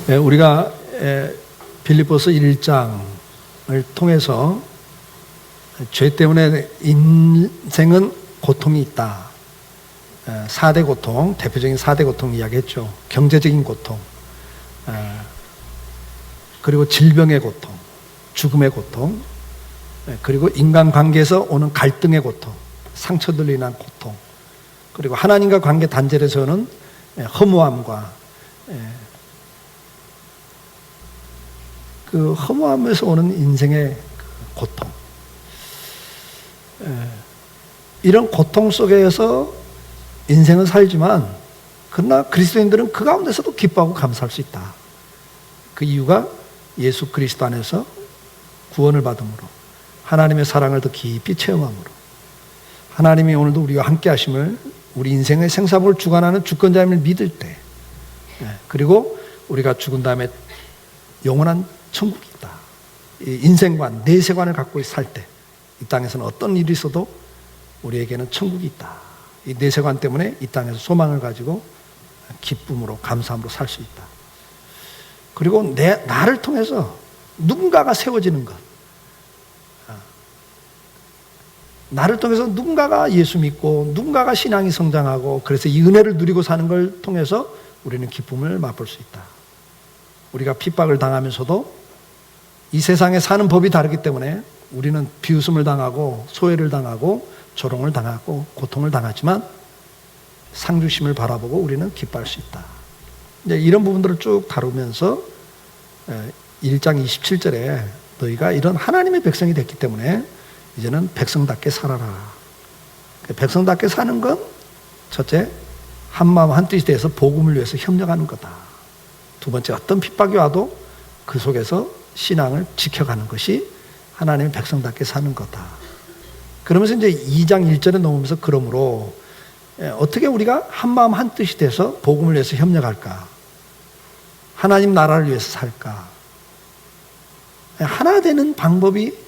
우리가 빌립보서 1장을 통해서 죄 때문에 인생은 고통이 있다. 4대 고통, 대표적인 4대 고통 이야기했죠. 경제적인 고통, 그리고 질병의 고통, 죽음의 고통, 그리고 인간관계에서 오는 갈등의 고통, 상처들로 인한 고통, 그리고 하나님과 관계 단절에서 오는 허무함과 그 허무함에서 오는 인생의 고통, 이런 고통 속에서 인생은 살지만 그러나 그리스도인들은 그 가운데서도 기뻐하고 감사할 수 있다. 그 이유가 예수 그리스도 안에서 구원을 받음으로, 하나님의 사랑을 더 깊이 체험함으로, 하나님이 오늘도 우리와 함께 하심을, 우리 인생의 생사복을 주관하는 주권자임을 믿을 때, 그리고 우리가 죽은 다음에 영원한 천국이 있다. 이 인생관, 내세관을 갖고 살 때 이 땅에서는 어떤 일이 있어도 우리에게는 천국이 있다. 이 내세관 때문에 이 땅에서 소망을 가지고 기쁨으로, 감사함으로 살 수 있다. 그리고 나를 통해서 누군가가 세워지는 것, 나를 통해서 누군가가 예수 믿고 누군가가 신앙이 성장하고 그래서 이 은혜를 누리고 사는 걸 통해서 우리는 기쁨을 맛볼 수 있다. 우리가 핍박을 당하면서도 이 세상에 사는 법이 다르기 때문에 우리는 비웃음을 당하고 소외를 당하고 조롱을 당하고 고통을 당하지만 상주심을 바라보고 우리는 기뻐할 수 있다. 이제 이런 부분들을 쭉 다루면서 1장 27절에 너희가 이런 하나님의 백성이 됐기 때문에 이제는 백성답게 살아라. 백성답게 사는 건 첫째, 한마음 한뜻이 돼서 복음을 위해서 협력하는 거다. 두 번째, 어떤 핍박이 와도 그 속에서 신앙을 지켜가는 것이 하나님의 백성답게 사는 거다. 그러면서 이제 2장 1절에 넘으면서 그러므로 어떻게 우리가 한마음 한뜻이 돼서 복음을 위해서 협력할까? 하나님 나라를 위해서 살까? 하나 되는 방법이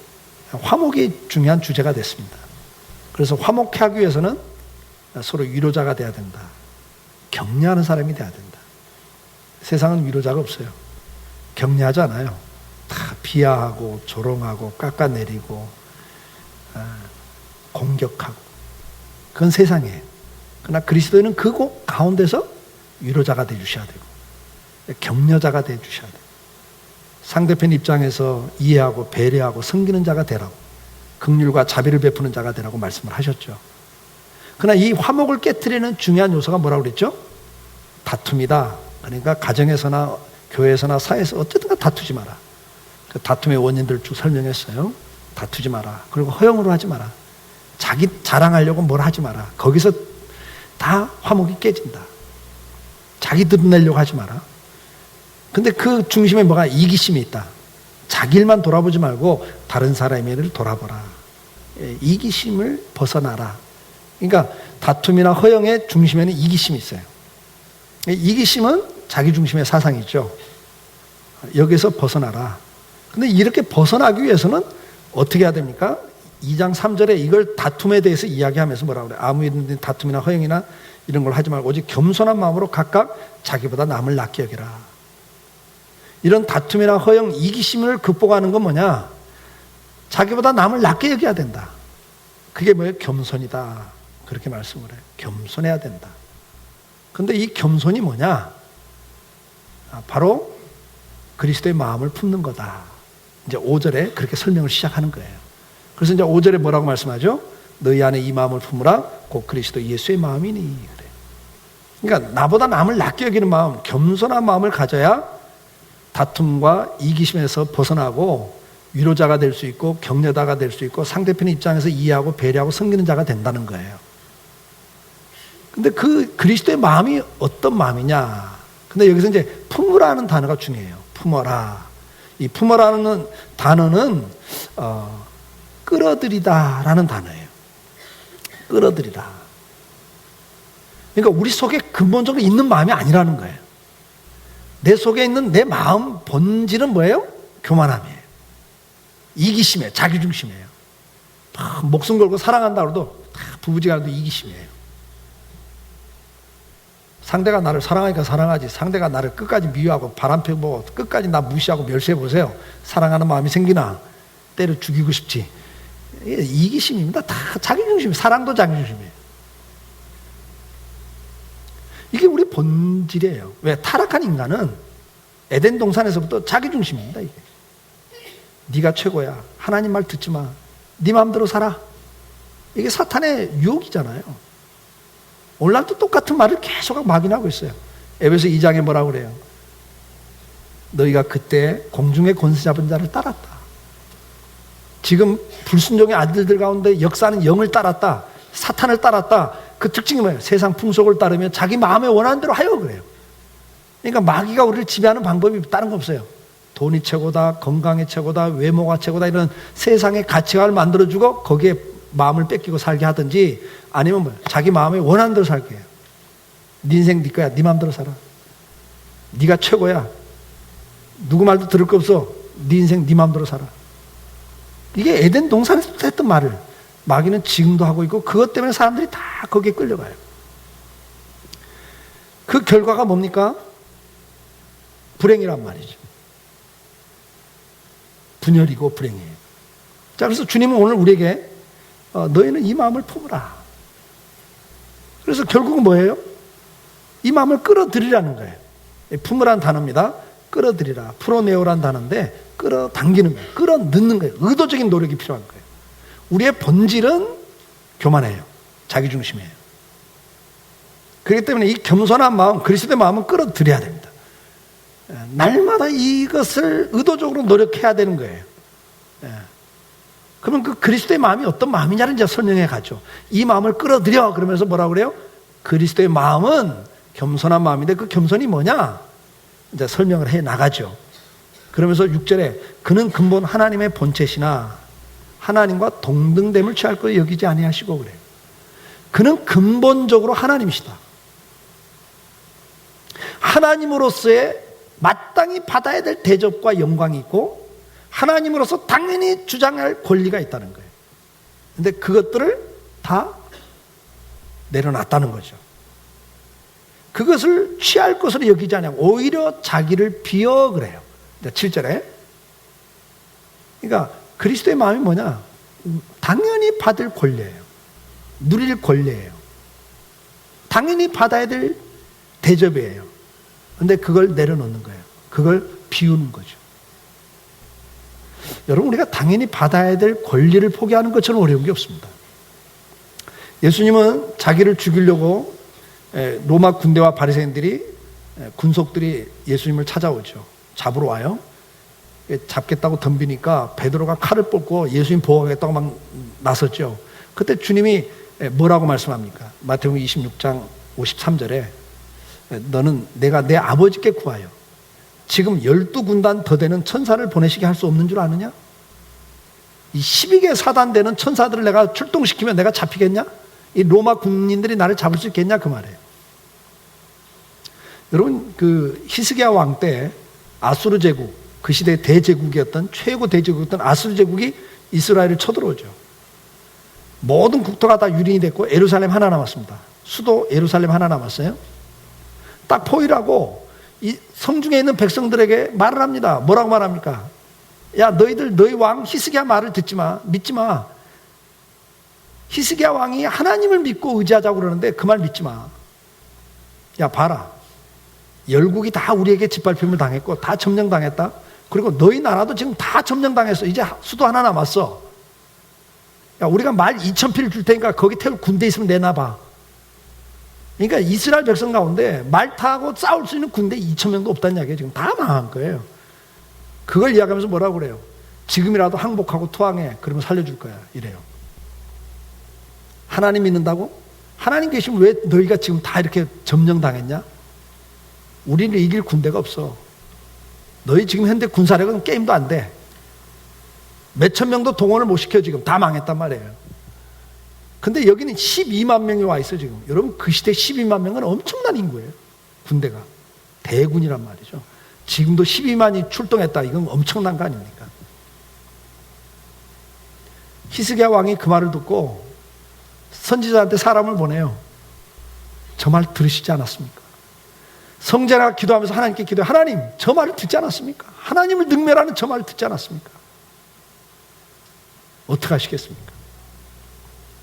화목이 중요한 주제가 됐습니다. 그래서 화목하기 위해서는 서로 위로자가 돼야 된다. 격려하는 사람이 돼야 된다. 세상은 위로자가 없어요. 격려하지 않아요. 다 비하하고 조롱하고 깎아내리고 공격하고, 그건 세상이에요. 그러나 그리스도인은 그 가운데서 위로자가 되주셔야 되고 격려자가 되주셔야 돼요. 상대편 입장에서 이해하고 배려하고 섬기는 자가 되라고, 긍휼과 자비를 베푸는 자가 되라고 말씀을 하셨죠. 그러나 이 화목을 깨트리는 중요한 요소가 뭐라고 그랬죠? 다툼이다. 그러니까 가정에서나 교회에서나 사회에서 어쨌든 다투지 마라. 그 다툼의 원인들을 쭉 설명했어요. 다투지 마라. 그리고 허영으로 하지 마라. 자기 자랑하려고 뭘 하지 마라. 거기서 다 화목이 깨진다. 자기 드러내려고 하지 마라. 근데 그 중심에 뭐가 이기심이 있다. 자기 일만 돌아보지 말고 다른 사람의 일을 돌아보라. 이기심을 벗어나라. 그러니까 다툼이나 허영의 중심에는 이기심이 있어요. 이기심은 자기 중심의 사상이죠. 여기서 벗어나라. 근데 이렇게 벗어나기 위해서는 어떻게 해야 됩니까? 2장 3절에 이걸 다툼에 대해서 이야기하면서 뭐라고 그래요? 아무 일이든 다툼이나 허영이나 이런 걸 하지 말고 오직 겸손한 마음으로 각각 자기보다 남을 낫게 여기라. 이런 다툼이나 허영, 이기심을 극복하는 건 뭐냐? 자기보다 남을 낫게 여겨야 된다. 그게 뭐예요? 겸손이다. 그렇게 말씀을 해요. 겸손해야 된다. 근데 이 겸손이 뭐냐? 바로 그리스도의 마음을 품는 거다. 이제 5절에 그렇게 설명을 시작하는 거예요. 그래서 이제 5절에 뭐라고 말씀하죠? 너희 안에 이 마음을 품으라. 곧 그리스도 예수의 마음이니. 그래. 그러니까 나보다 남을 낫게 여기는 마음, 겸손한 마음을 가져야 다툼과 이기심에서 벗어나고 위로자가 될 수 있고 격려자가 될 수 있고 상대편 입장에서 이해하고 배려하고 섬기는 자가 된다는 거예요. 근데 그 그리스도의 마음이 어떤 마음이냐? 근데 여기서 이제 품으라는 단어가 중요해요. 품어라. 이 품어라는 단어는 끌어들이다라는 단어예요. 끌어들이다. 그러니까 우리 속에 근본적으로 있는 마음이 아니라는 거예요. 내 속에 있는 내 마음 본질은 뭐예요? 교만함이에요. 이기심이에요. 자기중심이에요. 목숨 걸고 사랑한다고 해도 부부지간에도 이기심이에요. 상대가 나를 사랑하니까 사랑하지, 상대가 나를 끝까지 미워하고 바람펴 보고 끝까지 나 무시하고 멸시해 보세요. 사랑하는 마음이 생기나? 때려 죽이고 싶지. 이게 이기심입니다. 다 자기중심, 사랑도 자기중심이에요. 이게 우리 본질이에요. 왜? 타락한 인간은 에덴 동산에서부터 자기중심입니다. 이게. 네가 최고야. 하나님 말 듣지 마. 네 마음대로 살아. 이게 사탄의 유혹이잖아요. 오늘날도 똑같은 말을 계속 막인하고 있어요. 에베소 2장에 뭐라고 그래요? 너희가 그때 공중의 권세 잡은 자를 따랐다. 지금 불순종의 아들들 가운데 역사는 영을 따랐다. 사탄을 따랐다. 그 특징이 뭐예요? 세상 풍속을 따르며 자기 마음에 원하는 대로 하여 그래요. 그러니까 마귀가 우리를 지배하는 방법이 다른 거 없어요. 돈이 최고다, 건강이 최고다, 외모가 최고다 이런 세상의 가치관을 만들어주고 거기에 마음을 뺏기고 살게 하든지 아니면 뭐 자기 마음에 원하는 대로 살게 해요. 네 인생 네 거야. 네 마음대로 살아. 네가 최고야. 누구 말도 들을 거 없어. 네 인생 네 마음대로 살아. 이게 에덴 동산에서 했던 말을 마귀는 지금도 하고 있고 그것 때문에 사람들이 다 거기에 끌려가요. 그 결과가 뭡니까? 불행이란 말이죠. 분열이고 불행이에요. 자, 그래서 주님은 오늘 우리에게 너희는 이 마음을 품으라. 그래서 결국은 뭐예요? 이 마음을 끌어들이라는 거예요. 품으라는 단어입니다. 끌어들이라. 풀어내오라는 단어인데 끌어당기는 거예요. 끌어넣는 거예요. 의도적인 노력이 필요한 거예요. 우리의 본질은 교만해요. 자기중심이에요. 그렇기 때문에 이 겸손한 마음, 그리스도의 마음은 끌어들여야 됩니다. 날마다 이것을 의도적으로 노력해야 되는 거예요. 그러면 그 그리스도의 마음이 어떤 마음이냐를 이제 설명해 가죠. 이 마음을 끌어들여 그러면서 뭐라고 그래요? 그리스도의 마음은 겸손한 마음인데 그 겸손이 뭐냐? 이제 설명을 해 나가죠. 그러면서 6절에 그는 근본 하나님의 본체시나 하나님과 동등됨을 취할 것 여기지 아니하시고 그래요. 그는 근본적으로 하나님이시다. 하나님으로서의 마땅히 받아야 될 대접과 영광이 있고 하나님으로서 당연히 주장할 권리가 있다는 거예요. 근데 그것들을 다 내려놨다는 거죠. 그것을 취할 것으로 여기지 않냐고 오히려 자기를 비어 그래요. 7절에 그러니까 그리스도의 마음이 뭐냐? 당연히 받을 권리예요. 누릴 권리예요. 당연히 받아야 될 대접이에요. 근데 그걸 내려놓는 거예요. 그걸 비우는 거죠. 여러분 우리가 당연히 받아야 될 권리를 포기하는 것처럼 어려운 게 없습니다. 예수님은 자기를 죽이려고 로마 군대와 바리새인들이 군속들이 예수님을 찾아오죠. 잡으러 와요. 잡겠다고 덤비니까 베드로가 칼을 뽑고 예수님 보호하겠다고 막 나섰죠. 그때 주님이 뭐라고 말씀합니까? 마태복음 26장 53절에 너는 내가 내 아버지께 구하여 지금 12군단 더 되는 천사를 보내시게 할 수 없는 줄 아느냐? 이 12개 사단 되는 천사들을 내가 출동시키면 내가 잡히겠냐? 이 로마 군인들이 나를 잡을 수 있겠냐? 그 말이에요. 여러분 그 히스기야 왕 때 아수르 제국 그 시대의 대제국이었던 최고 대제국이었던 아수르 제국이 이스라엘을 쳐들어오죠. 모든 국토가 다 유린이 됐고 예루살렘 하나 남았습니다. 수도 예루살렘 하나 남았어요. 딱 포위하고 이 성중에 있는 백성들에게 말을 합니다. 뭐라고 말합니까? 야 너희들 너희 왕 히스기야 말을 듣지 마. 믿지 마. 히스기야 왕이 하나님을 믿고 의지하자고 그러는데 그 말 믿지 마. 야 봐라. 열국이 다 우리에게 짓밟힘을 당했고 다 점령당했다. 그리고 너희 나라도 지금 다 점령당했어. 이제 수도 하나 남았어. 야 우리가 말 2,000필 줄 테니까 거기 태울 군대 있으면 내놔봐. 그러니까 이스라엘 백성 가운데 말 타고 싸울 수 있는 군대 2,000명도 없다는 이야기예요. 지금 다 망한 거예요. 그걸 이야기하면서 뭐라고 그래요? 지금이라도 항복하고 투항해. 그러면 살려줄 거야. 이래요. 하나님 믿는다고? 하나님 계시면 왜 너희가 지금 다 이렇게 점령당했냐? 우리를 이길 군대가 없어. 너희 지금 현대 군사력은 게임도 안 돼. 몇천 명도 동원을 못 시켜 지금. 다 망했단 말이에요. 근데 여기는 12만 명이 와 있어 지금. 여러분 그 시대 12만 명은 엄청난 인구예요. 군대가. 대군이란 말이죠. 지금도 12만이 출동했다. 이건 엄청난 거 아닙니까? 히스기야 왕이 그 말을 듣고 선지자한테 사람을 보내요. 저 말 들으시지 않았습니까? 성자가 기도하면서 하나님께 기도해. 하나님, 저 말을 듣지 않았습니까? 하나님을 능멸하는 저 말을 듣지 않았습니까? 어떻게 하시겠습니까?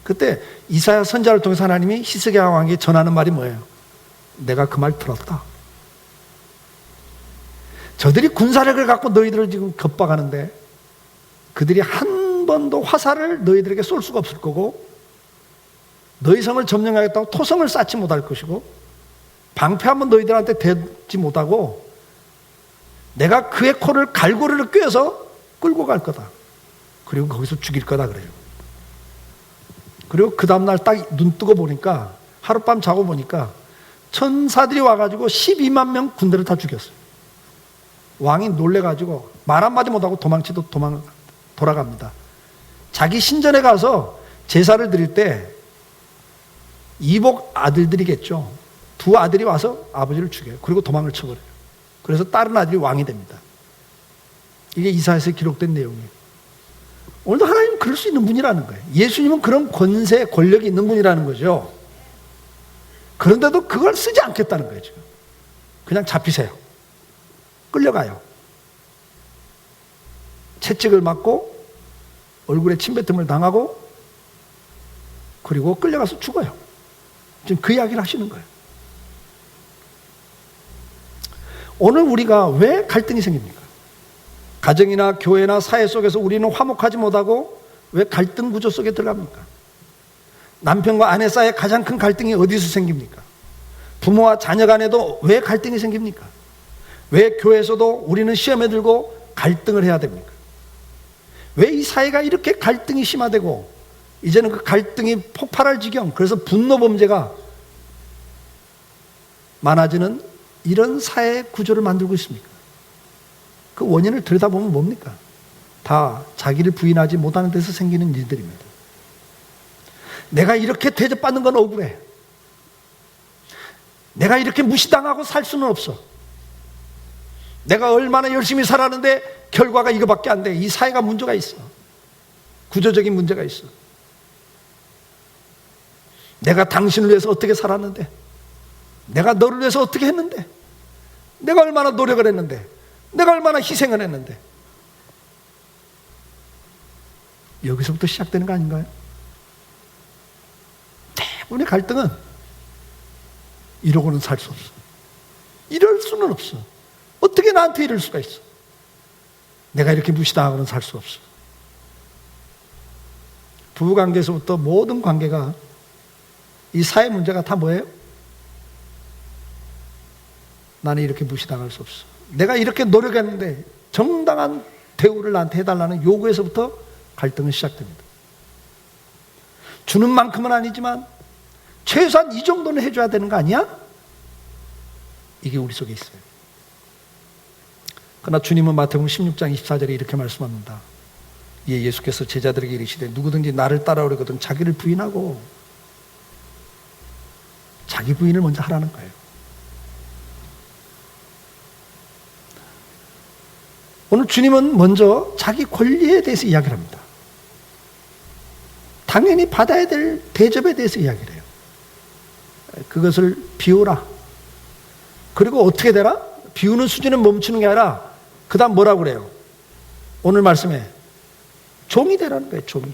그때 이사야 선지자를 통해서 하나님이 히스기야 왕에게 전하는 말이 뭐예요? 내가 그 말 들었다. 저들이 군사력을 갖고 너희들을 지금 겁박하는데 그들이 한 번도 화살을 너희들에게 쏠 수가 없을 거고 너희 성을 점령하겠다고 토성을 쌓지 못할 것이고 방패 한번 너희들한테 대지 못하고 내가 그의 코를 갈고리를 꿰어서 끌고 갈 거다. 그리고 거기서 죽일 거다 그래요. 그리고 그 다음날 딱 눈 뜨고 보니까 하룻밤 자고 보니까 천사들이 와가지고 12만 명 군대를 다 죽였어요. 왕이 놀래가지고 말 한마디 못하고 돌아갑니다. 자기 신전에 가서 제사를 드릴 때 이복 아들들이겠죠. 두 아들이 와서 아버지를 죽여요. 그리고 도망을 쳐버려요. 그래서 다른 아들이 왕이 됩니다. 이게 이사야서에 기록된 내용이에요. 오늘도 하나님은 그럴 수 있는 분이라는 거예요. 예수님은 그런 권세, 권력이 있는 분이라는 거죠. 그런데도 그걸 쓰지 않겠다는 거예요. 지금. 그냥 잡히세요. 끌려가요. 채찍을 맞고 얼굴에 침뱉음을 당하고 그리고 끌려가서 죽어요. 지금 그 이야기를 하시는 거예요. 오늘 우리가 왜 갈등이 생깁니까? 가정이나 교회나 사회 속에서 우리는 화목하지 못하고 왜 갈등 구조 속에 들어갑니까? 남편과 아내 사이에 가장 큰 갈등이 어디서 생깁니까? 부모와 자녀 간에도 왜 갈등이 생깁니까? 왜 교회에서도 우리는 시험에 들고 갈등을 해야 됩니까? 왜 이 사회가 이렇게 갈등이 심화되고 이제는 그 갈등이 폭발할 지경, 그래서 분노 범죄가 많아지는 이런 사회 구조를 만들고 있습니까? 그 원인을 들여다보면 뭡니까? 다 자기를 부인하지 못하는 데서 생기는 일들입니다. 내가 이렇게 대접받는 건 억울해. 내가 이렇게 무시당하고 살 수는 없어. 내가 얼마나 열심히 살았는데 결과가 이거밖에 안 돼. 이 사회가 문제가 있어. 구조적인 문제가 있어. 내가 당신을 위해서 어떻게 살았는데, 내가 너를 위해서 어떻게 했는데, 내가 얼마나 노력을 했는데, 내가 얼마나 희생을 했는데. 여기서부터 시작되는 거 아닌가요? 대부분의 갈등은 이러고는 살 수 없어. 이럴 수는 없어. 어떻게 나한테 이럴 수가 있어? 내가 이렇게 무시당하고는 살 수 없어. 부부관계에서부터 모든 관계가 이 사회 문제가 다 뭐예요? 나는 이렇게 무시당할 수 없어. 내가 이렇게 노력했는데 정당한 대우를 나한테 해달라는 요구에서부터 갈등은 시작됩니다. 주는 만큼은 아니지만 최소한 이 정도는 해줘야 되는 거 아니야? 이게 우리 속에 있어요. 그러나 주님은 마태복음 16장 24절에 이렇게 말씀합니다. 예수께서 제자들에게 이르시되 누구든지 나를 따라오려거든 자기를 부인하고 자기 부인을 먼저 하라는 거예요. 오늘 주님은 먼저 자기 권리에 대해서 이야기를 합니다. 당연히 받아야 될 대접에 대해서 이야기를 해요. 그것을 비우라. 그리고 어떻게 되라? 비우는 수준은 멈추는 게 아니라 그 다음 뭐라고 그래요? 오늘 말씀에 종이 되라는 거예요. 종이.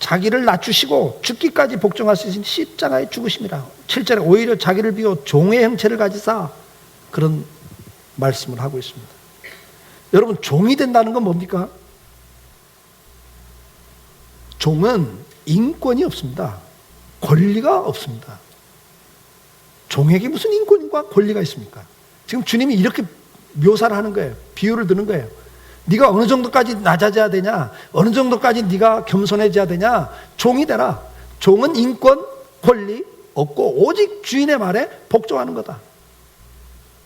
자기를 낮추시고 죽기까지 복종할 수 있는 십자가의 죽으심이라. 7절에 오히려 자기를 비워 종의 형체를 가지사 그런 말씀을 하고 있습니다. 여러분, 종이 된다는 건 뭡니까? 종은 인권이 없습니다. 권리가 없습니다. 종에게 무슨 인권과 권리가 있습니까? 지금 주님이 이렇게 묘사를 하는 거예요. 비유를 드는 거예요. 네가 어느 정도까지 낮아져야 되냐? 어느 정도까지 네가 겸손해져야 되냐? 종이 되라. 종은 인권, 권리 없고 오직 주인의 말에 복종하는 거다.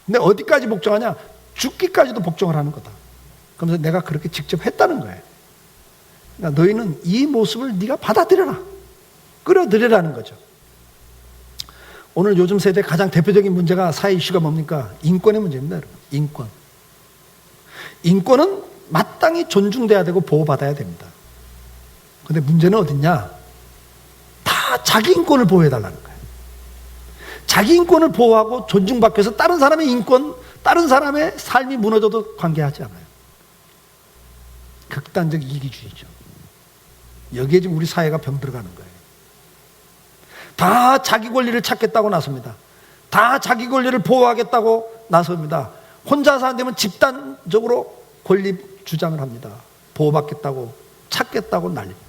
근데 어디까지 복종하냐? 죽기까지도 복종을 하는 거다. 그러면서 내가 그렇게 직접 했다는 거예요. 그러니까 너희는 이 모습을 네가 받아들여라. 끌어들여라는 거죠. 오늘 요즘 세대 가장 대표적인 문제가 사회 이슈가 뭡니까? 인권의 문제입니다. 여러분. 인권. 인권은 마땅히 존중돼야 되고 보호받아야 됩니다. 그런데 문제는 어딨냐? 다 자기 인권을 보호해달라는 거예요. 자기 인권을 보호하고 존중받기 위해서 다른 사람의 인권, 다른 사람의 삶이 무너져도 관계하지 않아요. 극단적 이기주의죠. 여기에 지금 우리 사회가 병들어가는 거예요. 다 자기 권리를 찾겠다고 나섭니다. 다 자기 권리를 보호하겠다고 나섭니다. 혼자 사는 데면 집단적으로 권리 주장을 합니다. 보호받겠다고 찾겠다고 난립니다.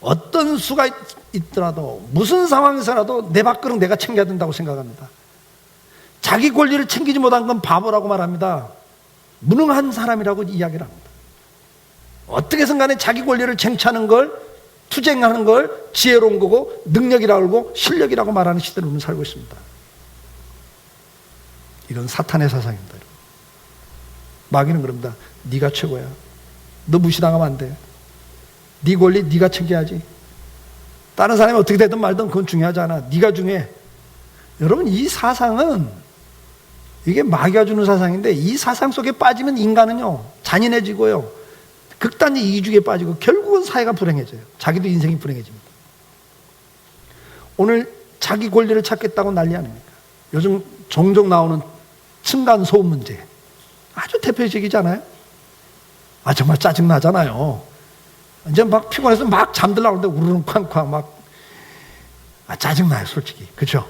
어떤 수가 있더라도 무슨 상황에서라도 내 밥그릇 내가 챙겨야 된다고 생각합니다. 자기 권리를 챙기지 못한 건 바보라고 말합니다. 무능한 사람이라고 이야기를 합니다. 어떻게 해서 간에 자기 권리를 쟁취하는 걸, 투쟁하는 걸 지혜로운 거고 능력이라고 하고 실력이라고 말하는 시대를 우리는 살고 있습니다. 이건 사탄의 사상입니다. 마귀는 그럽니다. 네가 최고야. 너 무시당하면 안 돼. 네 권리 네가 챙겨야지. 다른 사람이 어떻게 되든 말든 그건 중요하지 않아. 네가 중요해. 여러분, 이 사상은 이게 마귀가 주는 사상인데, 이 사상 속에 빠지면 인간은요 잔인해지고요 극단의 이기주의에 빠지고 결국은 사회가 불행해져요. 자기도 인생이 불행해집니다. 오늘 자기 권리를 찾겠다고 난리 아닙니까? 요즘 종종 나오는 층간소음 문제 아주 대표적이잖아요. 정말 짜증나잖아요. 이제 막 피곤해서 막 잠들라고 하는데 우르릉 쾅쾅 막 짜증나요, 솔직히. 그렇죠?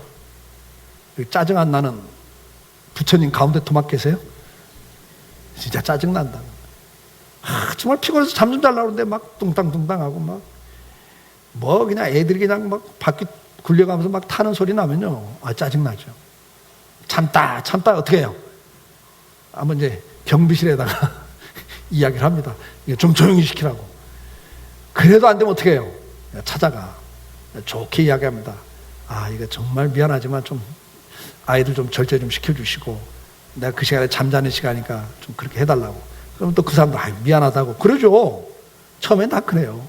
짜증 안 나는 부처님 가운데 토막 계세요? 진짜 짜증난다. 정말 피곤해서 잠 좀 자려고 하는데 막 뚱땅뚱땅하고 뭐 그냥 애들이 그냥 막 바퀴 굴려가면서 막 타는 소리 나면요 짜증나죠. 참다 어떻게 해요? 한번 이제 경비실에다가 이야기를 합니다. 좀 조용히 시키라고. 그래도 안 되면 어떻게 해요? 찾아가 좋게 이야기합니다. 이거 정말 미안하지만 좀 아이들 좀 절제 좀 시켜주시고 내가 그 시간에 잠자는 시간이니까 좀 그렇게 해달라고. 그럼 또 그 사람도 미안하다고 그러죠. 처음엔 다 그래요.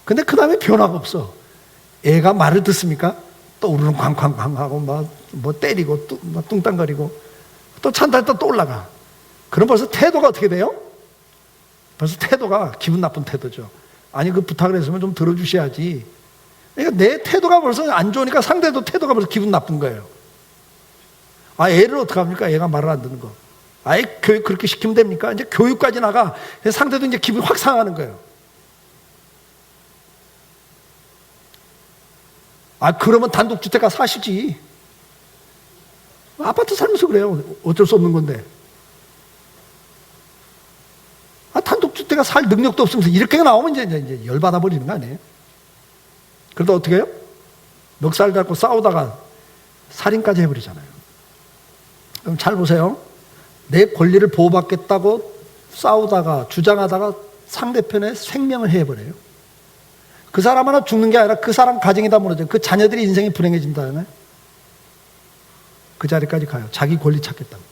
근데 그 다음에 변화가 없어. 애가 말을 듣습니까? 또 우르릉 쾅쾅쾅 하고 뭐 때리고 막 뚱땅거리고 또 찬다했다 또 올라가. 그럼 벌써 태도가 어떻게 돼요? 벌써 태도가 기분 나쁜 태도죠. 그 부탁을 했으면 좀 들어주셔야지. 그러니까 내 태도가 벌써 안 좋으니까 상대도 태도가 벌써 기분 나쁜 거예요. 애를 어떡합니까? 애가 말을 안 듣는 거. 교육 그렇게 시키면 됩니까? 이제 교육까지 나가. 상대도 이제 기분이 확 상하는 거예요. 그러면 단독주택가 사시지. 아파트 살면서 그래요. 어쩔 수 없는 건데. 단독주택가 살 능력도 없으면서 이렇게 나오면 이제 열받아 버리는 거 아니에요? 그래도 어떻게 해요? 멱살 잡고 싸우다가 살인까지 해버리잖아요. 그럼 잘 보세요. 내 권리를 보호받겠다고 싸우다가 주장하다가 상대편의 생명을 해버려요. 그 사람 하나 죽는 게 아니라 그 사람 가정이 다 무너져요. 그 자녀들이 인생이 불행해진다면 그 자리까지 가요. 자기 권리 찾겠다고.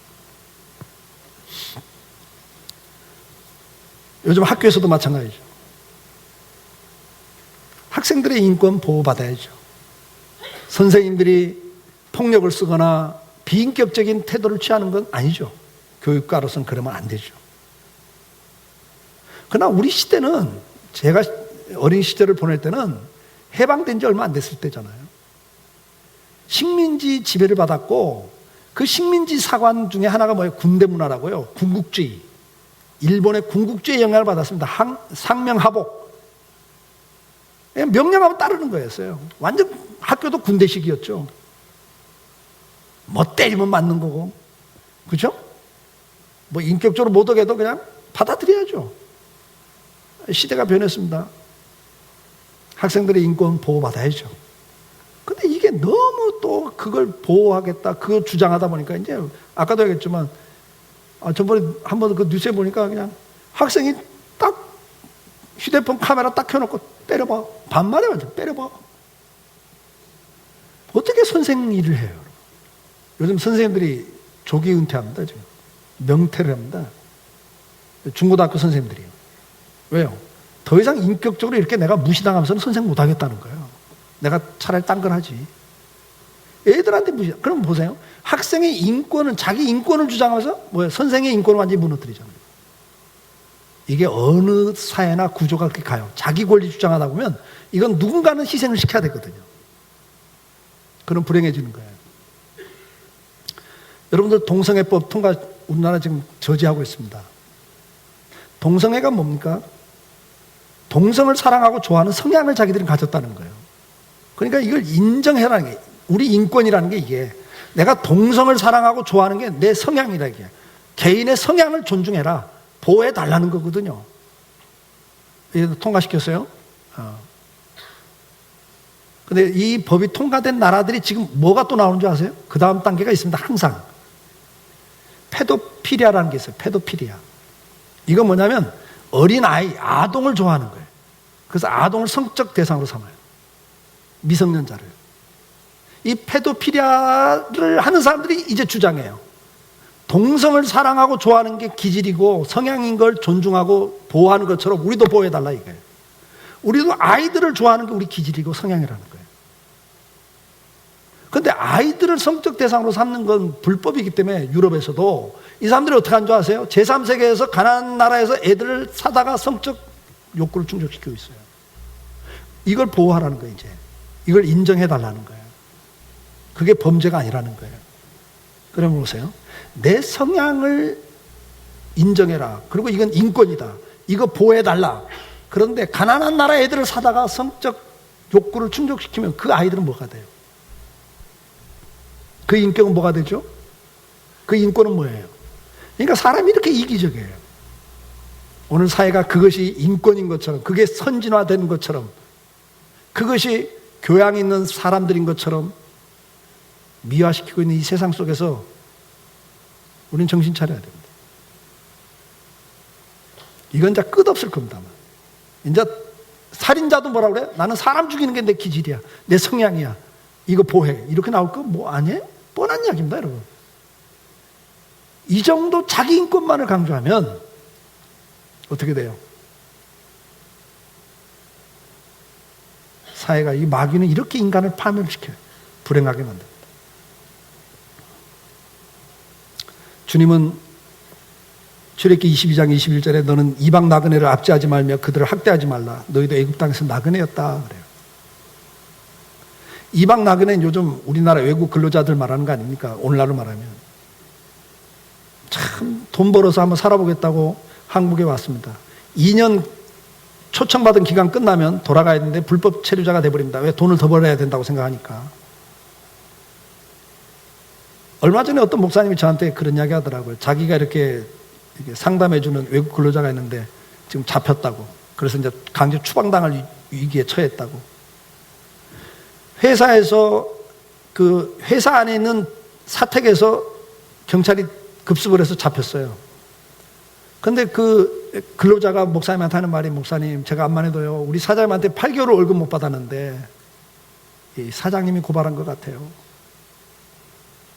요즘 학교에서도 마찬가지죠. 학생들의 인권 보호받아야죠. 선생님들이 폭력을 쓰거나 비인격적인 태도를 취하는 건 아니죠. 교육가로서는 그러면 안 되죠. 그러나 우리 시대는, 제가 어린 시절을 보낼 때는 해방된 지 얼마 안 됐을 때잖아요. 식민지 지배를 받았고 그 식민지 사관 중에 하나가 뭐예요? 군대 문화라고요. 군국주의. 일본의 군국주의 영향을 받았습니다. 상명하복. 명령하면 따르는 거였어요. 완전 학교도 군대식이었죠. 뭐 때리면 맞는 거고, 그렇죠? 뭐 인격적으로 못하게도 그냥 받아들여야죠. 시대가 변했습니다. 학생들의 인권 보호받아야죠. 근데 이게 너무 또 그걸 보호하겠다, 그걸 주장하다 보니까 이제 아까도 얘기했지만, 저번에 한번 그 뉴스에 보니까 그냥 학생이 딱 휴대폰 카메라 딱 켜놓고 때려봐. 반말에 완전 때려봐. 어떻게 선생 일을 해요? 요즘 선생님들이 조기 은퇴합니다. 지금 명퇴를 합니다. 중고등학교 선생님들이요. 왜요? 더 이상 인격적으로 이렇게 내가 무시당하면서는 선생 못하겠다는 거예요. 내가 차라리 딴 걸 하지. 애들한테 무시. 그럼 보세요. 학생의 인권은, 자기 인권을 주장하면서 뭐예요? 선생의 인권을 완전히 무너뜨리잖아요. 이게 어느 사회나 구조가 그렇게 가요. 자기 권리 주장하다 보면 이건 누군가는 희생을 시켜야 되거든요. 그럼 불행해지는 거예요. 여러분들 동성애법 통과 우리나라 지금 저지하고 있습니다. 동성애가 뭡니까? 동성을 사랑하고 좋아하는 성향을 자기들이 가졌다는 거예요. 그러니까 이걸 인정해라는 게, 우리 인권이라는 게 이게, 내가 동성을 사랑하고 좋아하는 게 내 성향이라 이게. 개인의 성향을 존중해라, 보호해 달라는 거거든요. 통과시켰어요. 근데 이 법이 통과된 나라들이 지금 뭐가 또 나오는 줄 아세요? 그 다음 단계가 있습니다. 항상 페도피리아라는 게 있어요. 페도피리아. 이건 뭐냐면 어린아이, 아동을 좋아하는 거예요. 그래서 아동을 성적 대상으로 삼아요. 미성년자를. 이 페도피리아를 하는 사람들이 이제 주장해요. 동성을 사랑하고 좋아하는 게 기질이고 성향인 걸 존중하고 보호하는 것처럼 우리도 보호해달라 이거예요. 우리도 아이들을 좋아하는 게 우리 기질이고 성향이라는 거예요. 그런데 아이들을 성적 대상으로 삼는 건 불법이기 때문에 유럽에서도 이 사람들이 어떻게 하는 줄 아세요? 제3세계에서 가난한 나라에서 애들을 사다가 성적 욕구를 충족시키고 있어요. 이걸 보호하라는 거예요. 이제 이걸 인정해달라는 거예요. 그게 범죄가 아니라는 거예요. 그러면 보세요. 내 성향을 인정해라. 그리고 이건 인권이다. 이거 보호해달라. 그런데 가난한 나라 애들을 사다가 성적 욕구를 충족시키면 그 아이들은 뭐가 돼요? 그 인격은 뭐가 되죠? 그 인권은 뭐예요? 그러니까 사람이 이렇게 이기적이에요. 오늘 사회가 그것이 인권인 것처럼, 그게 선진화된 것처럼, 그것이 교양 있는 사람들인 것처럼 미화시키고 있는 이 세상 속에서 우리는 정신 차려야 됩니다. 이건 이제 끝없을 겁니다. 이제 살인자도 뭐라고 그래? 나는 사람 죽이는 게 내 기질이야. 내 성향이야. 이거 보호해. 이렇게 나올 거 뭐 아니에요? 뻔한 이야기입니다, 여러분. 이 정도 자기 인권만을 강조하면 어떻게 돼요? 사회가, 이 마귀는 이렇게 인간을 파멸시켜요. 불행하게 만듭니다. 주님은 출애굽기 22장 21절에 너는 이방 나그네를 압제하지 말며 그들을 학대하지 말라. 너희도 애굽 땅에서 나그네였다 그래요. 이방 나그네는 요즘 우리나라 외국 근로자들 말하는 거 아닙니까? 오늘날로 말하면. 참 돈 벌어서 한번 살아보겠다고 한국에 왔습니다. 2년 초청받은 기간 끝나면 돌아가야 되는데 불법 체류자가 돼버립니다. 왜? 돈을 더 벌어야 된다고 생각하니까. 얼마 전에 어떤 목사님이 저한테 그런 이야기 하더라고요. 자기가 이렇게 상담해주는 외국 근로자가 있는데 지금 잡혔다고. 그래서 이제 강제 추방당할 위기에 처했다고. 회사에서 그 회사 안에 있는 사택에서 경찰이 급습을 해서 잡혔어요. 근데 그 근로자가 목사님한테 하는 말이, 목사님, 제가 암만 해도요, 우리 사장님한테 8개월 월급 못 받았는데 이 사장님이 고발한 것 같아요.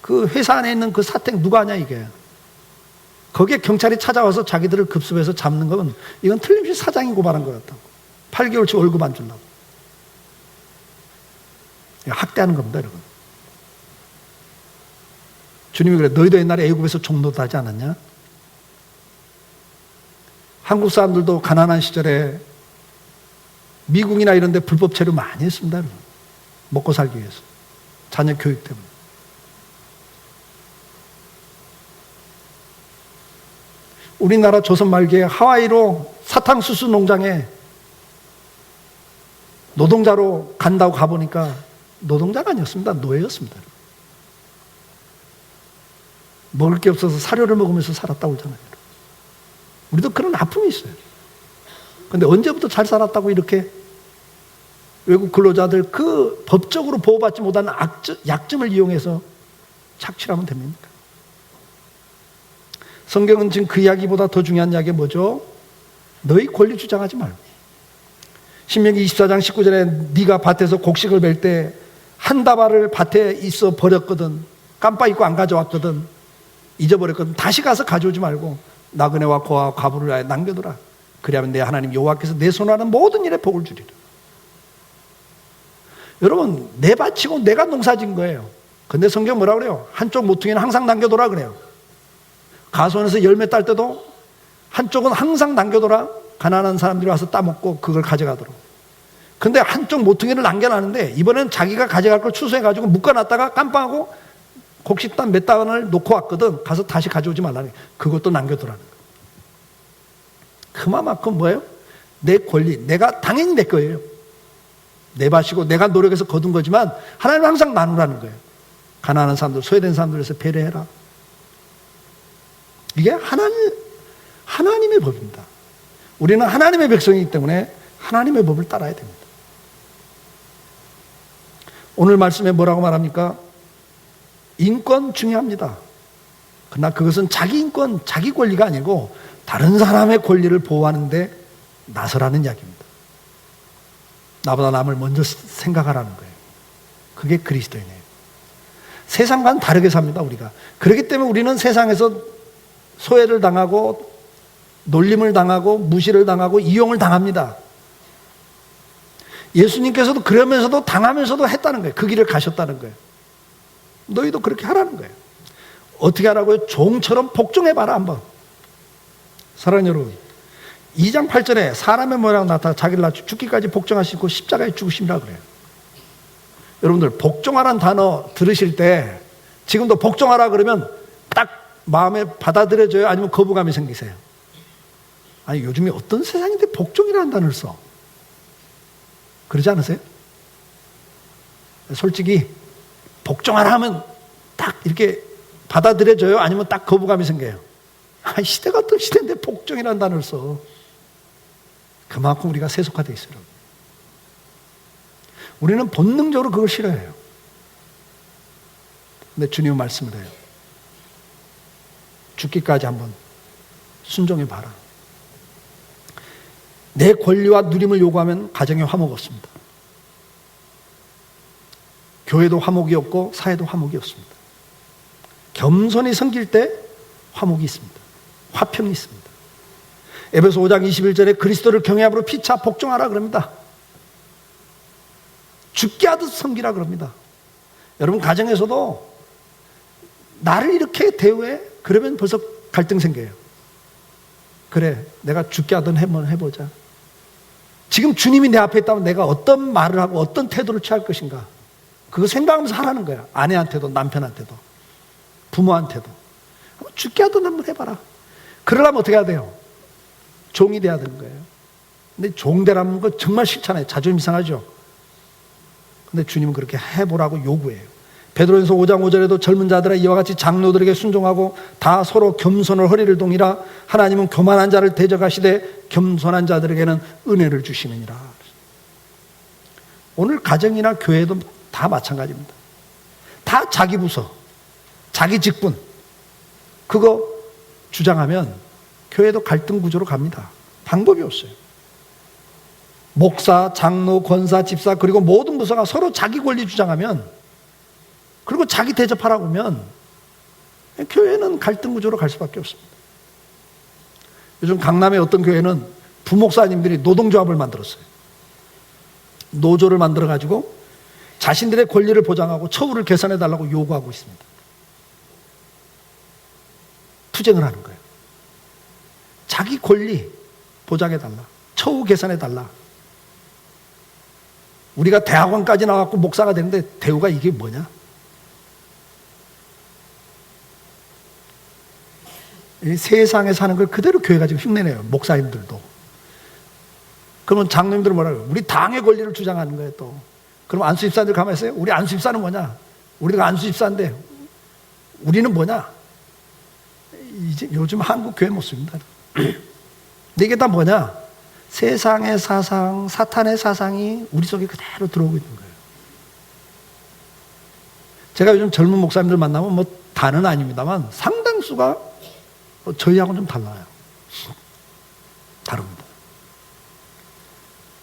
그 회사 안에 있는 그 사택 누가 하냐 이게. 거기에 경찰이 찾아와서 자기들을 급습해서 잡는 건 이건 틀림없이 사장이 고발한 것 같다고. 8개월치 월급 안 준다고. 학대하는 겁니다, 여러분. 주님이 그래, 너희도 옛날에 애굽에서 종노도 하지 않았냐? 한국 사람들도 가난한 시절에 미국이나 이런 데 불법 체류 많이 했습니다, 여러분. 먹고 살기 위해서. 자녀 교육 때문에. 우리나라 조선 말기에 하와이로 사탕수수 농장에 노동자로 간다고 가보니까 노동자가 아니었습니다. 노예였습니다. 먹을 게 없어서 사료를 먹으면서 살았다고 그러잖아요. 우리도 그런 아픔이 있어요. 그런데 언제부터 잘 살았다고 이렇게 외국 근로자들 그 법적으로 보호받지 못하는 약점을 이용해서 착취하면 됩니까? 성경은 지금 그 이야기보다 더 중요한 이야기가 뭐죠? 너희 권리 주장하지 말고. 신명기 24장 19절에 네가 밭에서 곡식을 멜 때 한 다발을 밭에 있어 버렸거든. 깜빡 잊고 안 가져왔거든. 잊어버렸거든. 다시 가서 가져오지 말고 나그네와 고아와 과부를 아예 남겨두라. 그리하면 내 하나님 여호와께서 내 손하는 모든 일에 복을 주리라. 여러분, 내 밭이고 내가 농사진 거예요. 근데 성경 뭐라 그래요? 한쪽 모퉁이는 항상 남겨둬라 그래요. 가수원에서 열매 딸 때도 한쪽은 항상 남겨둬라. 가난한 사람들이 와서 따먹고 그걸 가져가도록. 근데 한쪽 모퉁이를 남겨놨는데 이번에는 자기가 가져갈 걸 추수해가지고 묶어놨다가 깜빡하고 곡식단 몇 단을 놓고 왔거든. 가서 다시 가져오지 말라는 거예요. 그것도 남겨두라는 거예요. 그만큼 뭐예요? 내 권리, 내가 당연히 내 거예요. 내 밭이고 내가 노력해서 거둔 거지만 하나님은 항상 나누라는 거예요. 가난한 사람들, 소외된 사람들에서 배려해라. 이게 하나님의 법입니다. 우리는 하나님의 백성이기 때문에 하나님의 법을 따라야 됩니다. 오늘 말씀에 뭐라고 말합니까? 인권 중요합니다. 그러나 그것은 자기 인권, 자기 권리가 아니고 다른 사람의 권리를 보호하는데 나서라는 이야기입니다. 나보다 남을 먼저 생각하라는 거예요. 그게 그리스도인이에요. 세상과는 다르게 삽니다, 우리가. 그렇기 때문에 우리는 세상에서 소외를 당하고 놀림을 당하고 무시를 당하고 이용을 당합니다. 예수님께서도 그러면서도 당하면서도 했다는 거예요. 그 길을 가셨다는 거예요. 너희도 그렇게 하라는 거예요. 어떻게 하라고요? 종처럼 복종해봐라 한번. 사랑하는 여러분, 2장 8절에 사람의 모양 나타나 자기를 낮추 죽기까지 복종하시고 십자가에 죽으심이라 그래요. 여러분들 복종하라는 단어 들으실 때 지금도 복종하라 그러면 딱 마음에 받아들여져요? 아니면 거부감이 생기세요? 아니 요즘에 어떤 세상인데 복종이라는 단어를 써? 그러지 않으세요? 솔직히 복종하라 하면 딱 이렇게 받아들여져요? 아니면 딱 거부감이 생겨요? 아, 시대가 어떤 시대인데 복종이라는 단어를 써? 그만큼 우리가 세속화되어 있어요. 우리는 본능적으로 그걸 싫어해요. 근데 주님은 말씀을 해요. 죽기까지 한번 순종해봐라. 내 권리와 누림을 요구하면 가정에 화목 없습니다. 교회도 화목이 없고 사회도 화목이 없습니다. 겸손히 섬길 때 화목이 있습니다. 화평이 있습니다. 에베소 5장 21절에 그리스도를 경외함으로 피차 복종하라 그럽니다. 죽게 하듯 섬기라 그럽니다. 여러분 가정에서도 나를 이렇게 대우해? 그러면 벌써 갈등 생겨요. 그래, 내가 죽게 하든 한번 해보자. 지금 주님이 내 앞에 있다면 내가 어떤 말을 하고 어떤 태도를 취할 것인가? 그거 생각하면서 하라는 거야. 아내한테도 남편한테도 부모한테도. 죽게 하든 한번 해봐라. 그러려면 어떻게 해야 돼요? 종이 돼야 되는 거예요. 근데 종되라는 거 정말 싫잖아요. 자존심 상하죠. 근데 주님은 그렇게 해보라고 요구해요. 베드로전서 5장 5절에도 젊은 자들아 이와 같이 장로들에게 순종하고 다 서로 겸손을 허리를 동이라. 하나님은 교만한 자를 대적하시되 겸손한 자들에게는 은혜를 주시느니라. 오늘 가정이나 교회도 다 마찬가지입니다. 다 자기 부서, 자기 직분 그거 주장하면 교회도 갈등 구조로 갑니다. 방법이 없어요. 목사, 장로, 권사, 집사 그리고 모든 부서가 서로 자기 권리 주장하면 그리고 자기 대접하라고 하면 교회는 갈등 구조로 갈 수밖에 없습니다. 요즘 강남의 어떤 교회는 부목사님들이 노동조합을 만들었어요. 노조를 만들어가지고 자신들의 권리를 보장하고 처우를 개선해달라고 요구하고 있습니다. 투쟁을 하는 거예요. 자기 권리 보장해달라. 처우 개선해달라. 우리가 대학원까지 나왔고 목사가 되는데 대우가 이게 뭐냐? 이 세상에 사는 걸 그대로 교회가 지금 흉내내요. 목사님들도. 그러면 장로님들은 뭐라고요? 우리 당의 권리를 주장하는 거예요 또. 그럼 안수집사들 가만히 있어요? 우리 안수집사는 뭐냐? 우리가 안수집사인데 우리는 뭐냐? 이제 요즘 한국 교회 모습입니다. 근데 이게 다 뭐냐? 세상의 사상, 사탄의 사상이 우리 속에 그대로 들어오고 있는 거예요. 제가 요즘 젊은 목사님들 만나면 뭐 다는 아닙니다만 상당수가 저희하고는 좀 달라요. 다릅니다.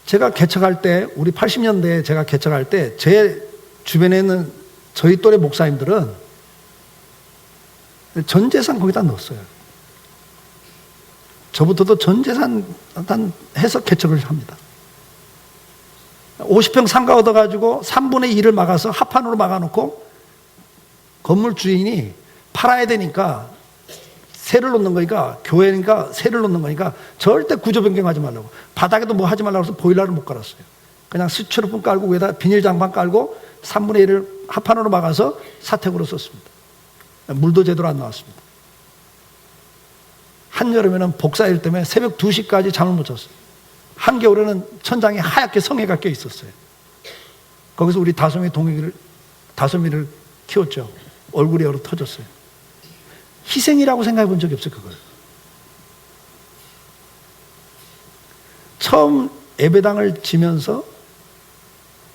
제가 개척할 때, 우리 80년대에 제가 개척할 때, 제 주변에 있는 저희 또래 목사님들은 전 재산 거기다 넣었어요. 저부터도 전 재산 해서 개척을 합니다. 50평 상가 얻어가지고 3분의 1을 막아서 합판으로 막아놓고 건물 주인이 팔아야 되니까 세를 놓는 거니까, 교회니까 세를 놓는 거니까 절대 구조 변경하지 말라고. 바닥에도 뭐 하지 말라고 해서 보일러를 못 깔았어요. 그냥 스티로폼 깔고 위에다 비닐 장판 깔고 3분의 1을 합판으로 막아서 사택으로 썼습니다. 물도 제대로 안 나왔습니다. 한여름에는 복사일 때문에 새벽 2시까지 잠을 못 잤어요. 한겨울에는 천장에 하얗게 성에가 껴 있었어요. 거기서 우리 다솜이를 키웠죠. 얼굴이 얼어 터졌어요. 희생이라고 생각해 본 적이 없어요, 그걸. 처음 예배당을 지면서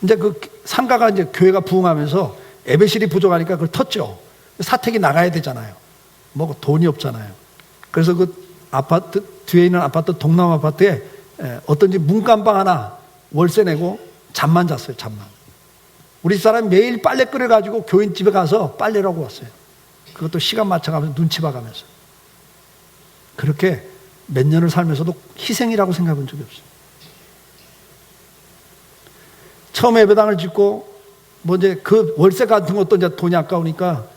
이제 그 상가가 이제 교회가 부흥하면서 예배실이 부족하니까 그걸 텄죠. 사택이 나가야 되잖아요. 뭐 돈이 없잖아요. 그래서 그 아파트 뒤에 있는 아파트 동남 아파트에 어떤지 문간방 하나 월세 내고 잠만 잤어요. 잠만. 우리 사람 매일 빨래 끓여가지고 교인 집에 가서 빨래를 하고 왔어요. 그것도 시간 맞춰가면서 눈치 봐가면서. 그렇게 몇 년을 살면서도 희생이라고 생각해 본 적이 없어요. 처음 예배당을 짓고 뭐 이제 그 월세 같은 것도 이제 돈이 아까우니까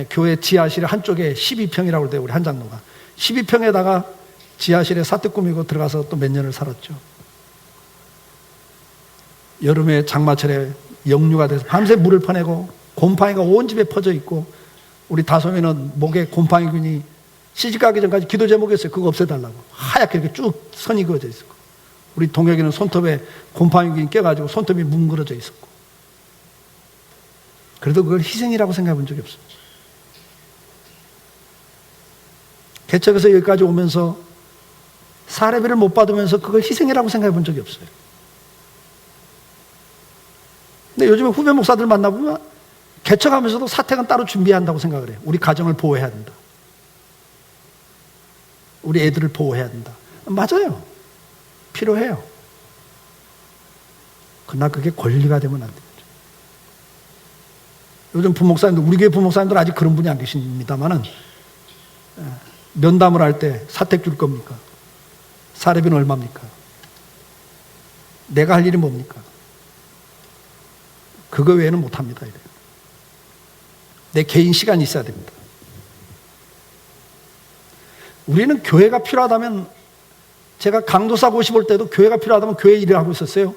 교회 지하실 한쪽에 12평이라고 그래요. 우리 한장로가 12평에다가 지하실에 사택 꾸미고 들어가서 또 몇 년을 살았죠. 여름에 장마철에 역류가 돼서 밤새 물을 퍼내고 곰팡이가 온 집에 퍼져 있고 우리 다솜이는 목에 곰팡이균이 시집가기 전까지 기도 제목이었어요. 그거 없애달라고. 하얗게 이렇게 쭉 선이 그어져 있었고 우리 동혁이는 손톱에 곰팡이균이 껴가지고 손톱이 뭉그러져 있었고 그래도 그걸 희생이라고 생각해 본 적이 없어요. 개척에서 여기까지 오면서 사례비를 못 받으면서 그걸 희생이라고 생각해 본 적이 없어요. 근데 요즘에 후배 목사들 만나보면 개척하면서도 사택은 따로 준비해야 한다고 생각을 해요. 우리 가정을 보호해야 된다. 우리 애들을 보호해야 된다. 맞아요. 필요해요. 그러나 그게 권리가 되면 안 되죠. 요즘 부목사님들, 우리 교회 부목사님들 아직 그런 분이 안 계십니다만은 면담을 할 때 사택 줄 겁니까? 사례비는 얼마입니까? 내가 할 일이 뭡니까? 그거 외에는 못합니다. 이래요. 내 개인 시간이 있어야 됩니다. 우리는 교회가 필요하다면 제가 강도사 고시 볼 때도 교회가 필요하다면 교회 일을 하고 있었어요.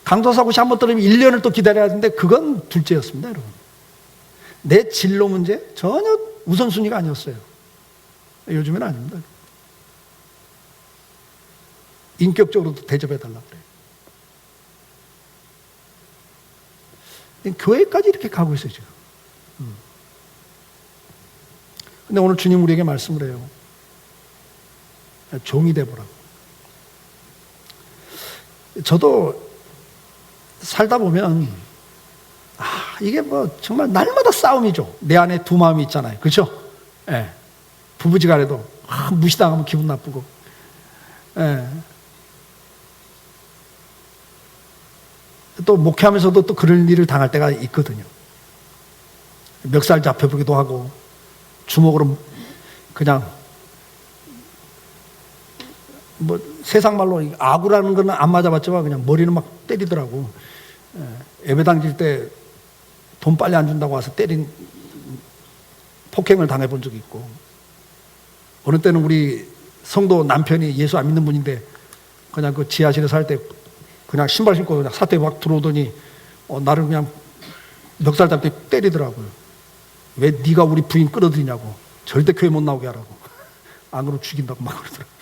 강도사 고시 한번 떨어지면 1년을 또 기다려야 하는데 그건 둘째였습니다. 여러분. 내 진로 문제 전혀 우선순위가 아니었어요. 요즘에는 아닙니다. 인격적으로도 대접해달라고 그래요. 교회까지 이렇게 가고 있어요, 지금. 근데 오늘 주님 우리에게 말씀을 해요. 종이 돼보라고. 저도 살다 보면, 이게 뭐 정말 날마다 싸움이죠. 내 안에 두 마음이 있잖아요. 그렇죠? 예. 부부지간에도 무시당하면 기분 나쁘고. 예. 또 목회하면서도 또 그런 일을 당할 때가 있거든요. 멱살 잡혀보기도 하고 주먹으로 그냥 뭐 세상 말로 아구라는 거는 안 맞아봤지만 그냥 머리는 막 때리더라고. 예배당 질 때 돈 빨리 안 준다고 와서 때린 폭행을 당해본 적이 있고 어느 때는 우리 성도 남편이 예수 안 믿는 분인데 그냥 그 지하실에 살 때 그냥 신발 신고 그냥 사택에 막 들어오더니 나를 그냥 멱살 잡고 때리더라고요. 왜 네가 우리 부인 끌어들이냐고. 절대 교회 못 나오게 하라고. 안 그러면 죽인다고 막 그러더라고요.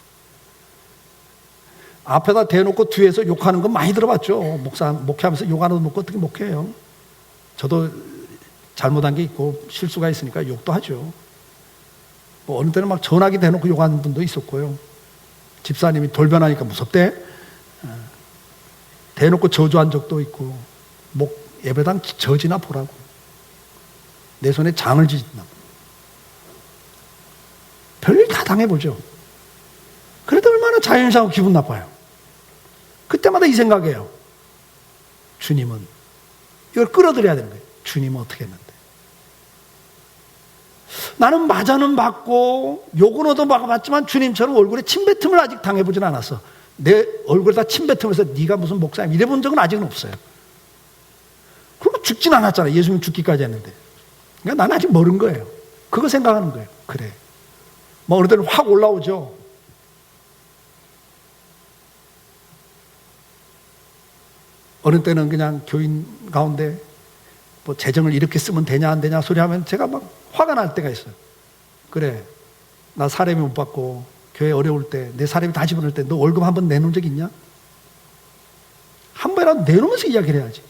앞에다 대놓고 뒤에서 욕하는 거 많이 들어봤죠. 목회하면서 욕 안 하도 놓고 어떻게 목회해요. 저도 잘못한 게 있고 실수가 있으니까 욕도 하죠. 뭐 어느 때는 막 전화기 대놓고 욕하는 분도 있었고요. 집사님이 돌변하니까 무섭대. 대놓고 저주한 적도 있고 예배당 저지나 보라고. 내 손에 장을 지진다. 별일 다 당해보죠. 그래도 얼마나 자연스러워 기분 나빠요. 그때마다 이 생각이에요. 주님은 이걸 끌어들여야 되는 거예요. 주님은 어떻게 했는데. 나는 맞아는 맞고 욕은 얻어맞았지만 주님처럼 얼굴에 침뱉음을 아직 당해보진 않았어. 내 얼굴에다 침뱉으면서 네가 무슨 목사님 이래본 적은 아직은 없어요. 그리고 죽진 않았잖아요. 예수님 죽기까지 했는데. 그러니까 나는 아직 멀은 거예요. 그거 생각하는 거예요. 그래. 뭐 어느 때는 확 올라오죠. 어느 때는 그냥 교인 가운데 뭐 재정을 이렇게 쓰면 되냐 안 되냐 소리 하면 제가 막 화가 날 때가 있어요. 그래, 나 사례비 못 받고 교회 어려울 때 내 사례비 다 집어넣을 때 너 월급 한 번 내놓은 적 있냐? 한 번이라도 내놓으면서 이야기를 해야지.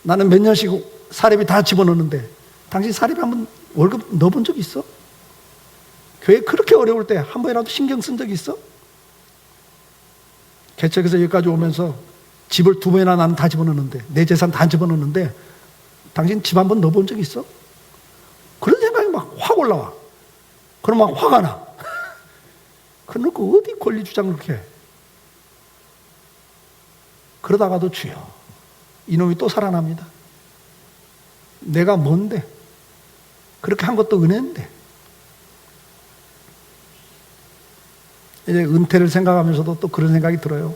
나는 몇 년씩 사례비 다 집어넣는데 당신 사례비 한 번 월급 넣어본 적 있어? 교회 그렇게 어려울 때 한 번이라도 신경 쓴 적 있어? 개척에서 여기까지 오면서 집을 2번이나 나는 다 집어넣는데 내 재산 다 집어넣는데 당신 집 한 번 넣어본 적 있어? 그런 생각이 막 확 올라와. 그럼 막 화가 나. 그러고 어디 권리 주장을 그렇게 해? 그러다가도 주여, 이놈이 또 살아납니다. 내가 뭔데? 그렇게 한 것도 은혜인데. 이제 은퇴를 생각하면서도 또 그런 생각이 들어요.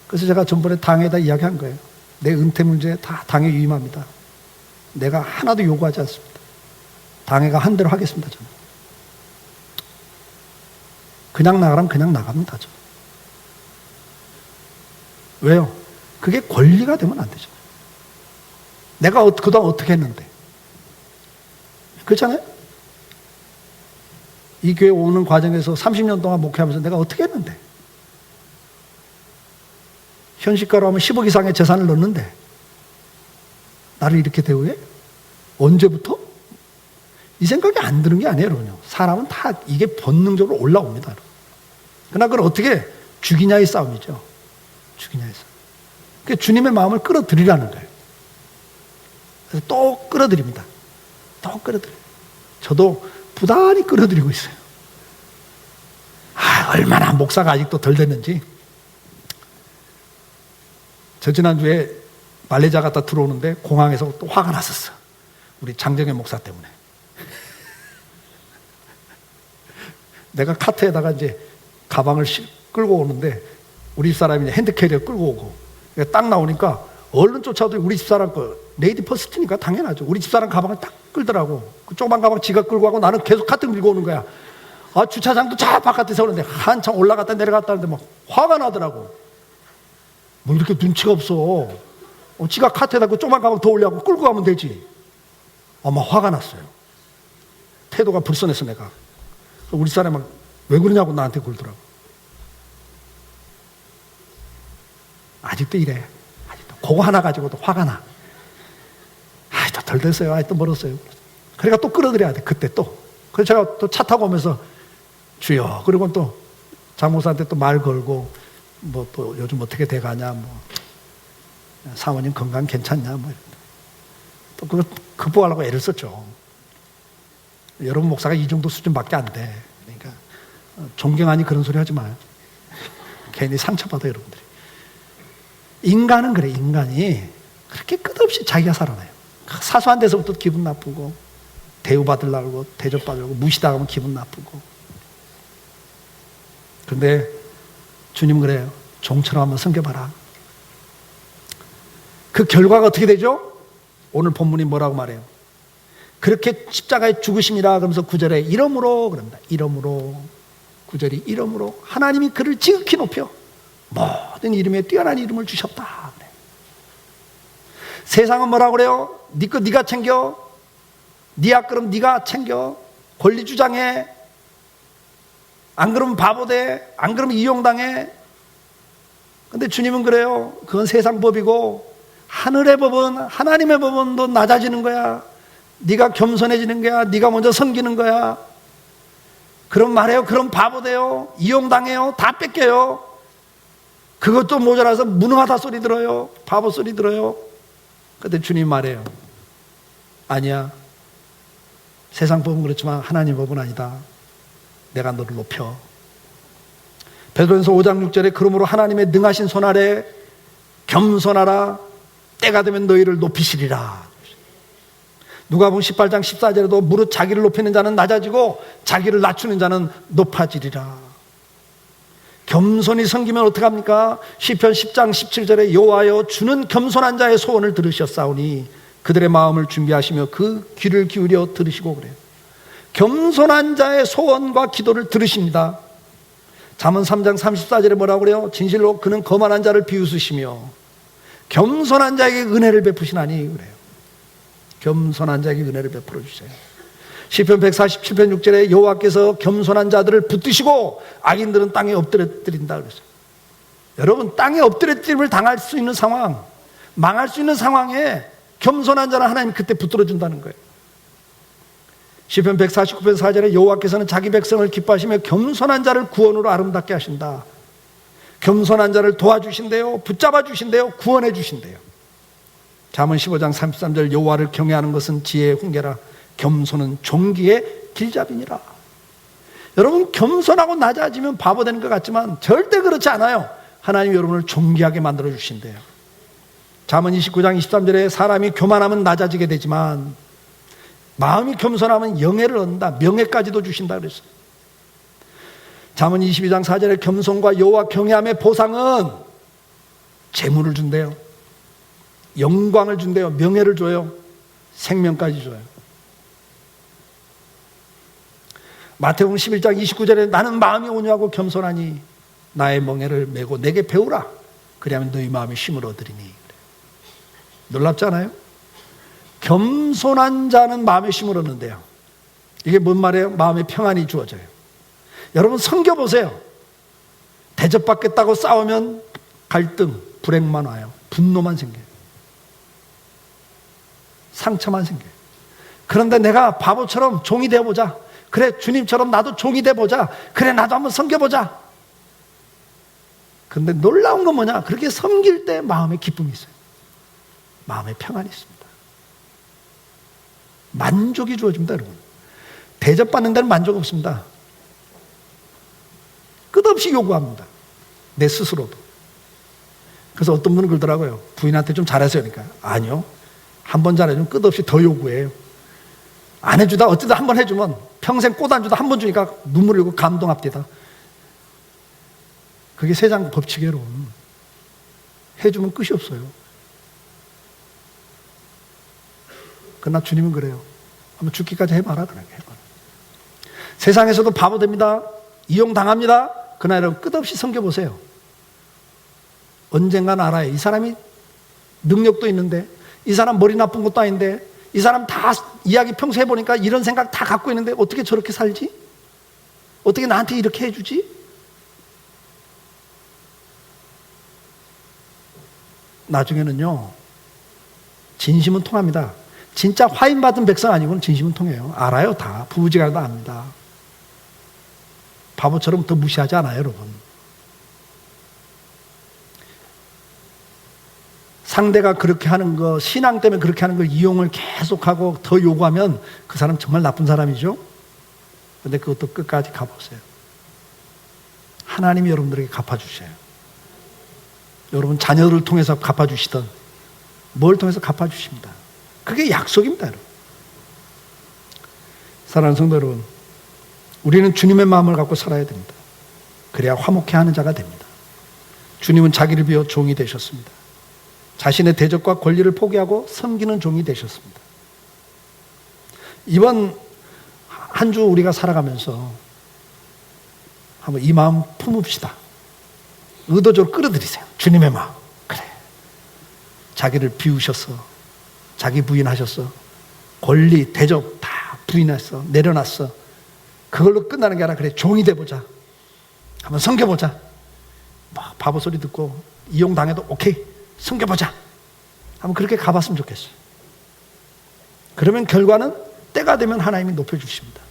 그래서 제가 전번에 당에다 이야기한 거예요. 내 은퇴 문제 다 당에 위임합니다. 내가 하나도 요구하지 않습니다. 당회가 한 대로 하겠습니다. 저는. 그냥 나가라면 그냥 나갑니다. 저는. 왜요? 그게 권리가 되면 안 되죠. 내가 그동안 어떻게 했는데. 그렇잖아요? 이 교회 오는 과정에서 30년 동안 목회하면서 내가 어떻게 했는데. 현실가로 하면 10억 이상의 재산을 넣는데 나를 이렇게 대우해? 언제부터? 이 생각이 안 드는 게 아니에요. 여러분요. 사람은 다 이게 본능적으로 올라옵니다. 그러나 그걸 어떻게 죽이냐의 싸움이죠. 죽이냐의 싸움. 그러니까 주님의 마음을 끌어들이라는 거예요. 그래서 또 끌어들입니다. 또 끌어들여요. 저도 부단히 끌어들이고 있어요. 얼마나 목사가 아직도 덜 됐는지. 저 지난주에 말레이시아 갔다 들어오는데 공항에서 또 화가 났었어. 우리 장정현 목사 때문에. 내가 카트에다가 이제 가방을 끌고 오는데 우리 집사람이 핸드캐리어 끌고 오고 딱 나오니까 얼른 쫓아도 우리 집사람 거 레이디 퍼스트니까 당연하죠. 우리 집사람 가방을 딱 끌더라고. 그 조그만 가방 지가 끌고 가고 나는 계속 카트 밀고 오는 거야. 주차장도 저 바깥에 세우는데 한참 올라갔다 내려갔다 하는데 막 화가 나더라고. 뭐 이렇게 눈치가 없어. 지가 카트에다 그 조그만 가방 더 올려고 끌고 가면 되지. 막 화가 났어요. 태도가 불선해서 내가. 우리 사람이 막 왜 그러냐고 나한테 굴더라고. 아직도 이래. 아직도 그거 하나 가지고도 화가 나. 또 덜 됐어요. 아직도 멀었어요. 그러니까 또 끌어들여야 돼. 그때 또. 그래서 제가 또 차 타고 오면서 주여. 그리고 또 장모사한테 또 말 걸고 뭐 또 요즘 어떻게 돼가냐 뭐 사모님 건강 괜찮냐 뭐 또 그거 극복하려고 애를 썼죠. 여러분 목사가 이 정도 수준밖에 안 돼. 그러니까 존경하니 그런 소리 하지 마요. 괜히 상처받아 여러분들이. 인간은 그래. 인간이 그렇게 끝없이 자기가 살아나요. 사소한 데서부터 기분 나쁘고 대우받으려고 대접받으려고 무시당하면 기분 나쁘고. 그런데 주님 그래요. 종처럼 한번 섬겨봐라. 그 결과가 어떻게 되죠? 오늘 본문이 뭐라고 말해요? 그렇게 십자가에 죽으심이라 그러면서 9절에 이러므로 그럽니다. 이러므로 9절이 이러므로 하나님이 그를 지극히 높여 모든 이름에 뛰어난 이름을 주셨다. 그래. 세상은 뭐라고 그래요? 네 거 네가 챙겨. 네 앞그럼 네가 챙겨. 권리 주장해. 안 그러면 바보 돼. 안 그러면 이용당해. 근데 주님은 그래요. 그건 세상 법이고 하늘의 법은 하나님의 법은 너 낮아지는 거야. 네가 겸손해지는 거야. 네가 먼저 섬기는 거야. 그럼 말해요. 그럼 바보 돼요. 이용당해요. 다 뺏겨요. 그것도 모자라서 무능하다 소리 들어요. 바보 소리 들어요. 근데 주님 말해요. 아니야. 세상 법은 그렇지만 하나님 법은 아니다. 내가 너를 높여. 베드로전서 5장 6절에 그러므로 하나님의 능하신 손 아래 겸손하라. 때가 되면 너희를 높이시리라. 누가복음 18장 14절에도 무릇 자기를 높이는 자는 낮아지고 자기를 낮추는 자는 높아지리라. 겸손히 섬기면 어떡합니까? 시편 10장 17절에 여호와여 주는 겸손한 자의 소원을 들으셨사오니 그들의 마음을 준비하시며 그 귀를 기울여 들으시고 그래요. 겸손한 자의 소원과 기도를 들으십니다. 잠언 3장 34절에 뭐라고 그래요? 진실로 그는 거만한 자를 비웃으시며 겸손한 자에게 은혜를 베푸시나니 그래요. 겸손한 자에게 은혜를 베풀어 주세요. 시편 147편 6절에 여호와께서 겸손한 자들을 붙드시고 악인들은 땅에 엎드려뜨린다 그랬어요. 여러분, 땅에 엎드려뜨림을 당할 수 있는 상황, 망할 수 있는 상황에 겸손한 자는 하나님 그때 붙들어 준다는 거예요. 시편 149편 4절에 여호와께서는 자기 백성을 기뻐하시며 겸손한 자를 구원으로 아름답게 하신다. 겸손한 자를 도와주신대요, 붙잡아 주신대요, 구원해 주신대요. 잠언 15장 33절 여호와를 경외하는 것은 지혜의 훈계라 겸손은 종기의 길잡이니라. 여러분, 겸손하고 낮아지면 바보 되는 것 같지만 절대 그렇지 않아요. 하나님 여러분을 존귀하게 만들어 주신대요. 잠언 29장 23절에 사람이 교만하면 낮아지게 되지만 마음이 겸손하면 영예를 얻는다, 명예까지도 주신다 그랬어요. 잠언 22장 4절에 겸손과 여호와 경외함의 보상은 재물을 준대요, 영광을 준대요, 명예를 줘요, 생명까지 줘요. 마태복음 11장 29절에 나는 마음이 온유하고 겸손하니 나의 멍에를 메고 내게 배우라. 그리하면 너희 마음이 쉼을 얻으리니. 놀랍지 않아요? 겸손한 자는 마음의 쉼을 얻는데요. 이게 뭔 말이에요? 마음의 평안이 주어져요. 여러분, 섬겨보세요. 대접받겠다고 싸우면 갈등, 불행만 와요. 분노만 생겨요. 상처만 생겨요. 그런데 내가 바보처럼 종이 되어보자. 그래, 주님처럼 나도 종이 되어보자. 그래, 나도 한번 섬겨보자. 그런데 놀라운 건 뭐냐? 그렇게 섬길 때 마음에 기쁨이 있어요. 마음에 평안이 있습니다. 만족이 주어집니다, 여러분. 대접받는 데는 만족 없습니다. 끝없이 요구합니다. 내 스스로도. 그래서 어떤 분은 그러더라고요. 부인한테 좀 잘해서요. 그러니까 아니요. 한 번 잘해주면 끝없이 더 요구해요. 안 해주다 어쩌다 한 번 해주면 평생 꽃 안 주다 한 번 주니까 눈물 흘리고 감동합니다. 그게 세상 법칙이에요, 여러분. 해주면 끝이 없어요. 그러나 주님은 그래요. 한번 죽기까지 해봐라. 그렇게 해봐라. 세상에서도 바보 됩니다. 이용당합니다. 그러나 여러분 끝없이 섬겨보세요. 언젠간 알아요. 이 사람이 능력도 있는데, 이 사람 머리 나쁜 것도 아닌데, 이 사람 다 이야기 평소 해보니까 이런 생각 다 갖고 있는데 어떻게 저렇게 살지? 어떻게 나한테 이렇게 해주지? 나중에는요, 진심은 통합니다. 진짜 화인받은 백성 아니고는 진심은 통해요. 알아요, 다. 부부지간도 압니다. 바보처럼 더 무시하지 않아요, 여러분. 상대가 그렇게 하는 거, 신앙 때문에 그렇게 하는 걸 이용을 계속하고 더 요구하면 그 사람 정말 나쁜 사람이죠. 그런데 그것도 끝까지 갚았어요. 하나님이 여러분들에게 갚아주셔요. 여러분 자녀를 통해서 갚아주시던 뭘 통해서 갚아주십니다. 그게 약속입니다, 여러분. 사랑하는 성도 여러분, 우리는 주님의 마음을 갖고 살아야 됩니다. 그래야 화목해하는 자가 됩니다. 주님은 자기를 비워 종이 되셨습니다. 자신의 대접과 권리를 포기하고 섬기는 종이 되셨습니다. 이번 한 주 우리가 살아가면서 한번 이 마음 품읍시다. 의도적으로 끌어들이세요. 주님의 마음. 그래. 자기를 비우셨어. 자기 부인하셨어. 권리, 대접 다 부인했어. 내려놨어. 그걸로 끝나는 게 아니라 그래, 종이 돼보자. 한번 섬겨보자. 막 바보 소리 듣고 이용당해도 오케이, 섬겨보자. 한번 그렇게 가봤으면 좋겠어요. 그러면 결과는 때가 되면 하나님이 높여주십니다.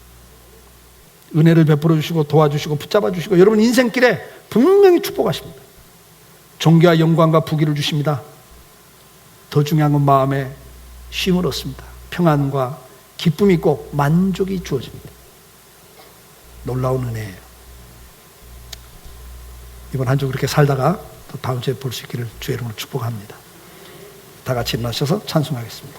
은혜를 베풀어 주시고 도와주시고 붙잡아 주시고 여러분 인생길에 분명히 축복하십니다. 존귀와 영광과 부귀를 주십니다. 더 중요한 건 마음에 쉼을 얻습니다. 평안과 기쁨이 있고 만족이 주어집니다. 놀라운 은혜예요. 이번 한 주 그렇게 살다가 또 다음 주에 볼 수 있기를 주의 이름으로 축복합니다. 다 같이 일어나셔서 찬송하겠습니다.